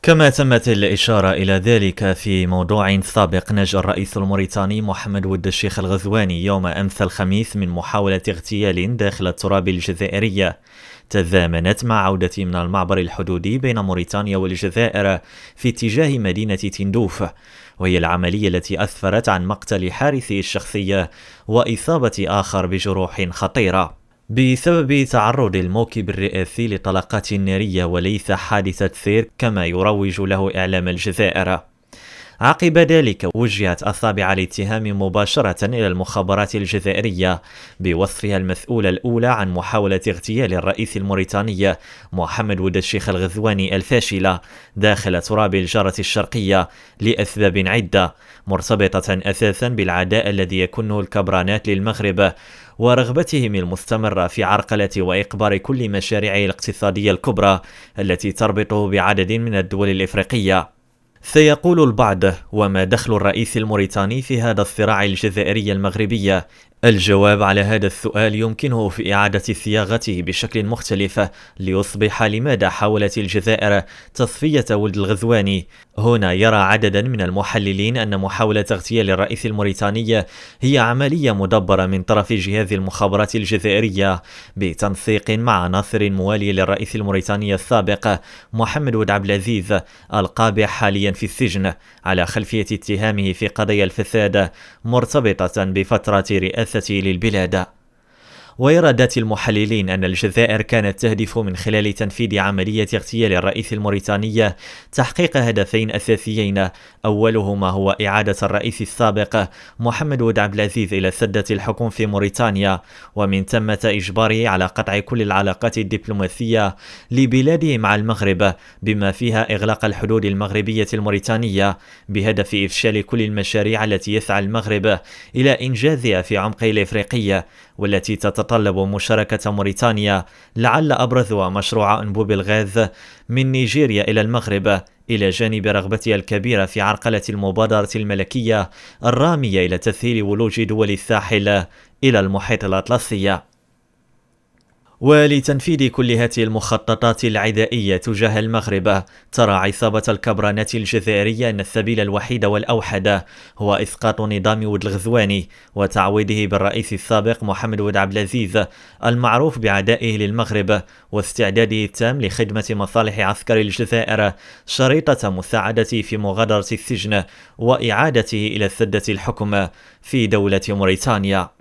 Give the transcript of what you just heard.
كما تمت الإشارة إلى ذلك في موضوع سابق، نجا الرئيس الموريتاني محمد ود الشيخ الغزواني يوم أمس الخميس من محاولة اغتيال داخل التراب الجزائري تزامنت مع عودته من المعبر الحدودي بين موريتانيا والجزائر في اتجاه مدينة تندوف، وهي العملية التي أسفرت عن مقتل حارسه الشخصي وإصابة آخر بجروح خطيرة بسبب تعرض الموكب الرئاسي لطلقات نارية وليس حادثة سير كما يروج له إعلام الجزائر. عقب ذلك وجهت أصابع الاتهام مباشرة إلى المخابرات الجزائرية بوصفها المسؤولة الأولى عن محاولة اغتيال الرئيس الموريتاني محمد ود الشيخ الغزواني الفاشلة داخل تراب الجارة الشرقية لأسباب عدة مرتبطة أساسا بالعداء الذي يكنه الكبرانات للمغرب ورغبتهم المستمرة في عرقلة وإقبار كل مشاريعه الاقتصادية الكبرى التي تربطه بعدد من الدول الإفريقية. سيقول البعض: وما دخل الرئيس الموريتاني في هذا الصراع الجزائري المغربي؟ الجواب على هذا السؤال يمكنه في إعادة صياغته بشكل مختلف ليصبح: لماذا حاولت الجزائر تصفية ولد الغزواني؟ هنا يرى عددا من المحللين أن محاولة اغتيال الرئيس الموريتاني هي عملية مدبرة من طرف جهاز المخابرات الجزائرية بتنسيق مع عناصر موالية للرئيس الموريتاني السابق محمد ود عبد العزيز القابع حاليا في السجن على خلفية اتهامه في قضايا الفساد مرتبطة بفترة رئاسته للبلاد. ويرى ذات المحللين أن الجزائر كانت تهدف من خلال تنفيذ عملية اغتيال الرئيس الموريتاني تحقيق هدفين أساسيين، أولهما هو إعادة الرئيس السابق محمد ود عبد العزيز إلى سدة الحكم في موريتانيا، ومن ثم إجباره على قطع كل العلاقات الدبلوماسية لبلاده مع المغرب بما فيها إغلاق الحدود المغربية الموريتانية بهدف إفشال كل المشاريع التي يسعى المغرب إلى إنجازها في عمقه الإفريقي والتي تتطلب مشاركة موريتانيا، لعل أبرزها مشروع أنبوب الغاز من نيجيريا إلى المغرب، إلى جانب رغبتها الكبيرة في عرقلة المبادرة الملكية الرامية إلى تسهيل ولوج دول الساحل إلى المحيط الأطلسي. ولتنفيذ كل هذه المخططات العدائية تجاه المغرب، ترى عصابة الكبرانات الجزائرية أن السبيل الوحيد والأوحد هو إسقاط نظام ود الغزواني وتعويضه بالرئيس السابق محمد ود عبد العزيز المعروف بعدائه للمغرب واستعداده التام لخدمة مصالح عسكر الجزائر شريطة مساعدته في مغادرة السجن وإعادته إلى سدة الحكم في دولة موريتانيا.